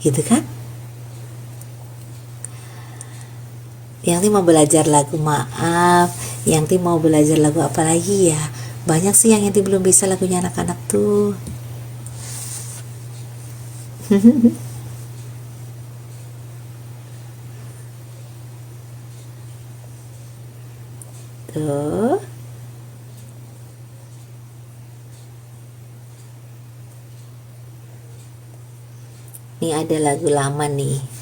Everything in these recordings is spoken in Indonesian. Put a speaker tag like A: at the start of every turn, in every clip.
A: gitu kan? Yang mau belajar lagu, maaf, yang mau belajar lagu apa lagi ya? Banyak sih yang belum bisa lagunya anak-anak tuh. Tuh, ini ada lagu lama nih.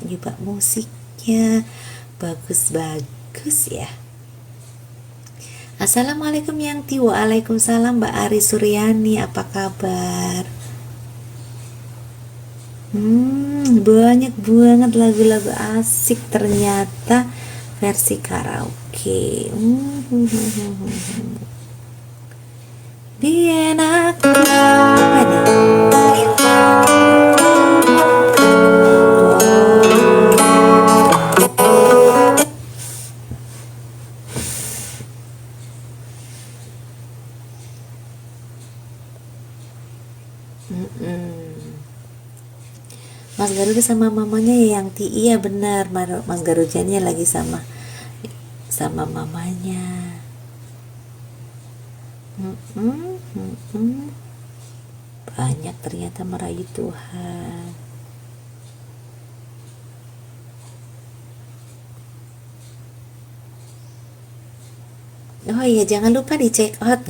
A: nyoba musiknya bagus-bagus ya. Assalamualaikum Yangti. Waalaikumsalam Mbak Ari Suryani, apa kabar? Banyak banget lagu-lagu asik ternyata versi karaoke. Bien aku apa nih? Mas Garuda sama mamanya ya yang iya benar, Mas Garudanya lagi sama mamanya. Banyak ternyata merayu Tuhan. Oh iya, jangan lupa di check out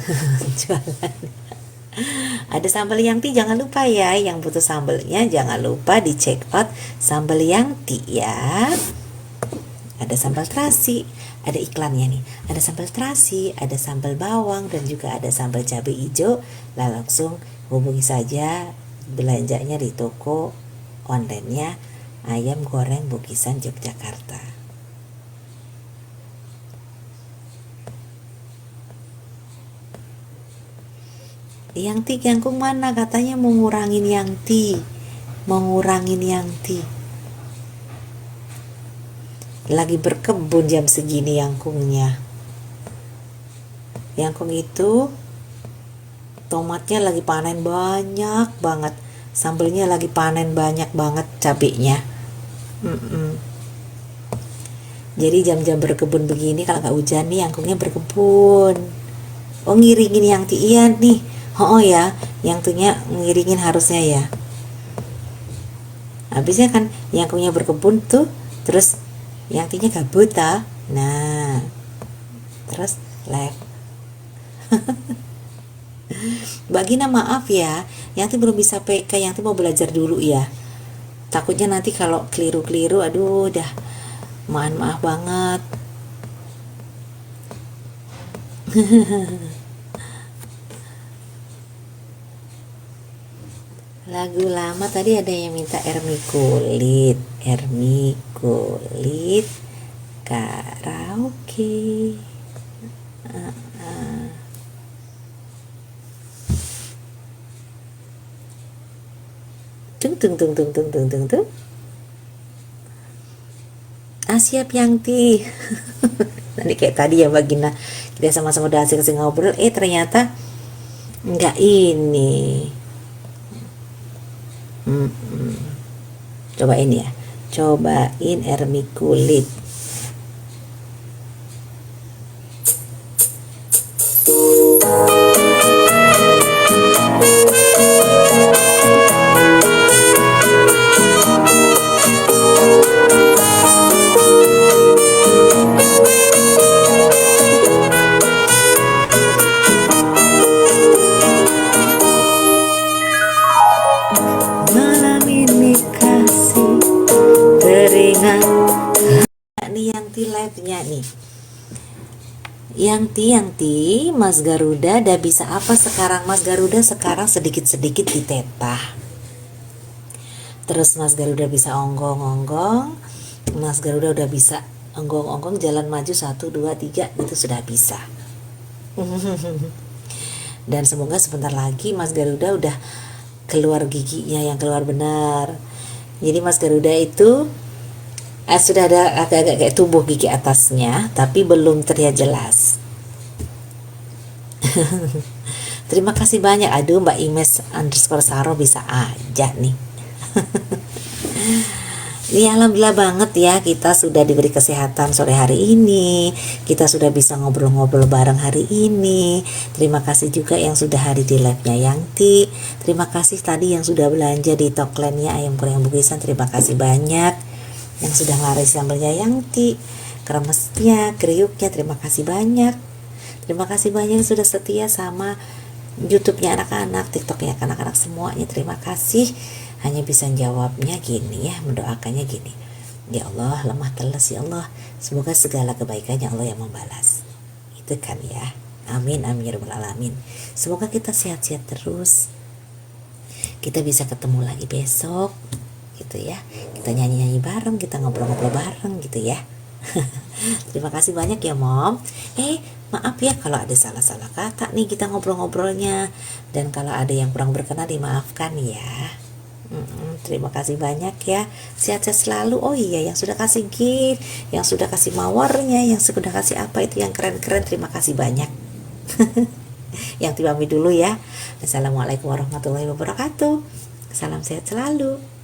A: jualan. Ada sambal Yangti, jangan lupa ya, yang butuh sambalnya jangan lupa di check out sambal Yangti ya. Ada sambal terasi, ada iklannya nih, ada sambal terasi, ada sambal bawang, dan juga ada sambal cabai hijau. Lah langsung hubungi saja belanjanya di toko online-nya Ayam Goreng Bukisan Yogyakarta. Yangti Gangkung mana? Katanya mau ngurangin Yangti. Lagi berkebun jam segini Yangkungnya. Yangkung itu tomatnya lagi panen banyak banget. Sambelnya lagi panen banyak banget, cabenya. Jadi jam-jam berkebun begini kalau nggak hujan nih Yangkungnya berkebun. Oh ngiringin Yangti, iya nih. Oh ya, Yangtinya ngiringin harusnya ya. Habisnya kan Yangkungnya berkebun tuh, terus Yangtinya gabut ah. Nah, terus live. Mbak Gina maaf ya, Yangti belum bisa PK, Yangti mau belajar dulu ya. Takutnya nanti kalau keliru-keliru, aduh dah, maaf banget. Lagu lama tadi ada yang minta Ermi Kulit karaoke. Tung. Siap Yangti. Nanti kayak tadi ya Mbak Gina, kita sama-sama udah asik ngobrol, ternyata enggak ini. Cobain ya, cobain Ermi Kulit. Yangti, Mas Garuda udah bisa apa sekarang? Mas Garuda sekarang sedikit-sedikit ditetah. Terus Mas Garuda bisa onggong-onggong. Mas Garuda udah bisa onggong-onggong, jalan maju 1, 2, 3, itu sudah bisa. Dan semoga sebentar lagi Mas Garuda udah keluar giginya yang keluar benar. Jadi Mas Garuda itu sudah ada agak-agak kayak tumbuh gigi atasnya, tapi belum terlihat jelas. Terima kasih banyak. Aduh Mbak Imes_Saro bisa aja nih. Ini alhamdulillah banget ya, kita sudah diberi kesehatan sore hari ini, kita sudah bisa ngobrol-ngobrol bareng hari ini. Terima kasih juga yang sudah hadir di live-nya Yangti. Terima kasih tadi yang sudah belanja di toklennya Ayam Goreng Bukisan. Terima kasih banyak yang sudah ngelaris sambalnya Yangti, kremesnya, kriuknya. Terima kasih banyak. Terima kasih banyak yang sudah setia sama YouTube-nya anak-anak, TikTok-nya anak-anak semuanya. Terima kasih. Hanya bisa jawabnya gini ya, mendoakannya gini. Ya Allah, lemah teles ya Allah. Semoga segala kebaikannya Allah yang membalas. Itu kan ya. Amin amin ya rabbal alamin. Semoga kita sehat-sehat terus. Kita bisa ketemu lagi besok gitu ya. Kita nyanyi-nyanyi bareng, kita ngobrol-ngobrol bareng gitu ya. Terima kasih banyak ya Mom. Maaf ya kalau ada salah-salah kata nih kita ngobrol-ngobrolnya. Dan kalau ada yang kurang berkenan dimaafkan ya. Terima kasih banyak ya. Sehat-sehat selalu. Oh iya, yang sudah kasih gift, yang sudah kasih mawarnya, yang sudah kasih apa itu yang keren-keren, terima kasih banyak. Yang pamit dulu ya. Assalamualaikum warahmatullahi wabarakatuh. Salam sehat selalu.